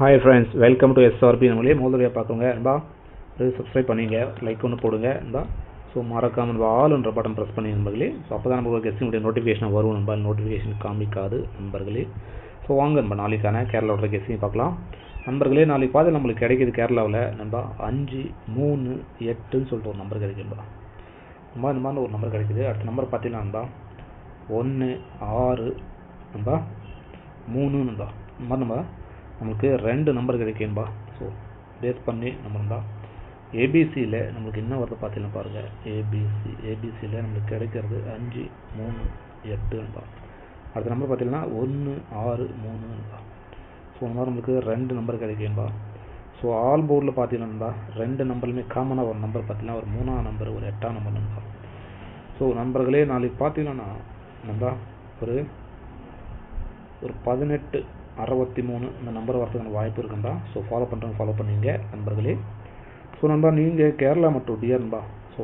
Hi friends, welcome to SRP. நம்மளே முதல்வரையாக பார்க்குறோங்க இருந்தா subscribe பண்ணிங்க, லைக் ஒன்று போடுங்க இருந்தா. ஸோ மறக்காமல் நம்ம ஆல்ன்ற பட்டன் ப்ரெஸ் பண்ணி நண்பர்களே. ஸோ அப்போ தான் நம்ம கெஸ்டினுடைய நோட்டிஃபிகேஷன் வரும் நண்பா. நோட்டிஃபிகேஷன் காமிக்காது நண்பர்களே. ஸோ வாங்க நம்ம நாளைக்கான கேரளாவோட கெஸ்டிங் பார்க்கலாம் நண்பர்களே. நாளைக்கு பார்த்து நம்மளுக்கு கிடைக்கிது கேரளாவில் நண்பா 5, 3, 8ன்னு சொல்லிட்டு ஒரு நம்பர் கிடைக்கும்பா. இந்த மாதிரி ஒரு நம்பர் கிடைக்குது. அடுத்த நம்பர் பார்த்தீங்கன்னா நண்பா 1, 6 நண்பா 3 நண்பா. இந்த மாதிரி நம்ம நமக்கு 2 நம்பர் கிடைக்கும்பா. ஸோ பேஸ் பண்ணி நம்ம இருந்தால் ஏபிசியில் நம்மளுக்கு என்ன வருது பார்த்தீங்கன்னா பாருங்கள். ஏபிசியில் நம்மளுக்கு கிடைக்கிறது 5, 3, 8 நண்பா. அடுத்த நம்பர் பார்த்தீங்கன்னா 1, 6, 3 நண்பா. ஸோ இந்த மாதிரி நம்மளுக்கு 2 நம்பர் கிடைக்கும்பா. ஸோ ஆல் போர்டில் பார்த்தீங்கன்னா 2 நம்பருமே காமனாக ஒரு நம்பர் பார்த்தீங்கன்னா ஒரு 3ஆம் நம்பர், ஒரு 8ஆம் நம்பர் நண்பா. ஸோ நண்பர்களே நாளைக்கு பார்த்தீங்கன்னா நண்பா ஒரு 1863 இந்த நம்பர் வரதுக்கான வாய்ப்பு இருக்குண்டா. ஸோ ஃபாலோ பண்ணிங்க நண்பர்களே. ஸோ நண்பா நீங்கள் கேரளா மற்றும் டியர்ன்பா ஸோ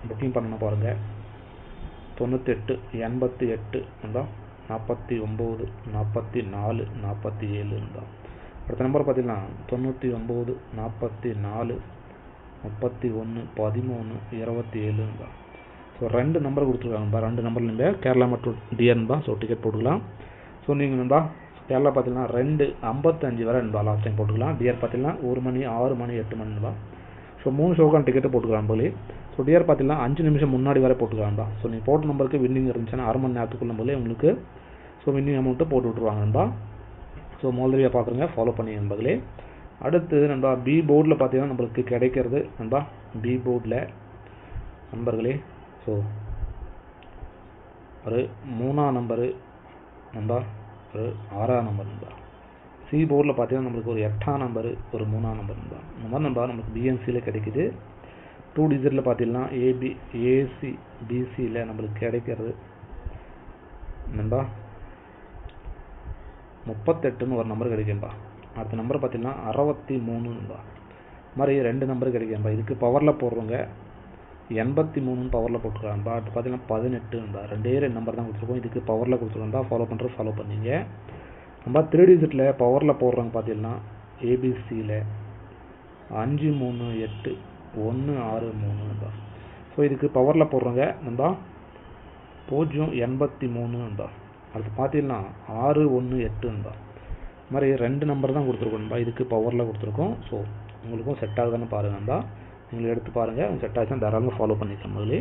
புக்கிங் பண்ணணும் பாருங்கள். 98, 88 நண்பா 49, 44, 47 நண்பா. அடுத்த நம்பர் பார்த்தீங்கன்னா 99, 44, 31, 13, 27 நண்பா. So 2 number கொடுத்துருக்காங்கப்பா. 2 நம்பர் நீங்கள் கேரளா மற்றும் டியர்ன்பா. ஸோ டிக்கெட் போட்டுக்கலாம். ஸோ நீங்கள் நண்பா கேரளா பார்த்தீங்கன்னா 2:55 வரை நண்பா லாஸ்ட் டைம் போட்டுக்கலாம். டியர் பார்த்தீங்கன்னா 1 மணி, 6 மணி, 8 மணி நண்பா. ஸோ 3 ஷோக்கான டிக்கெட்டு போட்டுக்கலாம் போலி. ஸோ டியர் பார்த்தீங்கன்னா 5 நிமிஷம் முன்னாடி வரை போட்டுக்கலாம்டா. ஸோ நீங்கள் போட்ட நம்பருக்கு வின்னிங் இருந்துச்சுன்னா 1/2 மணி நேரத்துக்குள்ள போலே உங்களுக்கு ஸோ வின்னிங் அமௌண்ட்டு போட்டு விட்ருவாங்க நண்பா. ஸோ முதலியாக பார்க்குறங்க ஃபாலோ பண்ணி நண்பர்களே. அடுத்து நண்பா பி போர்டில் பார்த்தீங்கன்னா நம்மளுக்கு கிடைக்கிறது நண்பா. பி போர்டில் நண்பர்களே ஸோ ஒரு 3ஆம் நம்பரு நண்பா, ஒரு 6ஆம் நம்பர் நண்பா. சி போர்டில் பார்த்தீங்கன்னா நம்மளுக்கு ஒரு 8ஆம் நம்பரு, ஒரு 3ஆம் நம்பர் நண்பா. இந்த மாதிரி நண்பா நமக்கு பிஎன்சியில் கிடைக்குது. 2 டிஜிட்டில் பார்த்தீங்கன்னா ஏசி பிசியில் நம்மளுக்கு கிடைக்கிறது நண்பா 38ன்னு ஒரு நம்பர் கிடைக்கும்பா. அடுத்த நம்பர் பார்த்தீங்கன்னா 63 நண்பா. இது மாதிரி 2 நம்பர் கிடைக்கும்பா. இதுக்கு பவரில் போடுறவங்க 83 பவரில் போட்டுருக்காங்கப்பா. அடுத்து பார்த்தீங்கன்னா 18 நண்பா. 2 நம்பர் தான் கொடுத்துருக்கோம். இதுக்கு பவரில் கொடுத்துருக்கோம்பா. ஃபாலோ பண்ணிங்க நம்ம 3 டிஜிட்டில் பவரில் போடுறவங்க பார்த்தீங்கன்னா ஏபிசியில் 5, 3, 8, 1, 6, 3 நண்பா. ஸோ இதுக்கு பவரில் போடுறவங்க நண்பா 083 நண்பா. அடுத்து பார்த்தீங்கன்னா 6, 1, 8 நண்பா. இது மாதிரி 2 நம்பர் தான் கொடுத்துருக்கோம் நண்பா. இதுக்கு பவரில் கொடுத்துருக்கோம். ஸோ உங்களுக்கும் செட் ஆகுதான்னு பாருங்கள் நண்பா. நீங்கள் எடுத்து பாருங்கள். செட் ஆகிடுச்சுன்னா தாராளமாக ஃபாலோ பண்ணிக்கலாம் நண்பர்களே.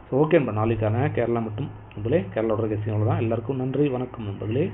ஸோ ஓகே நண்பா. நாளைக்கான கேரளா மட்டும் நண்பர்களே கேரளாவோட கெஸ்டிங் அவ்வளோ தான். எல்லாருக்கும் நன்றி, வணக்கம் நண்பர்களே.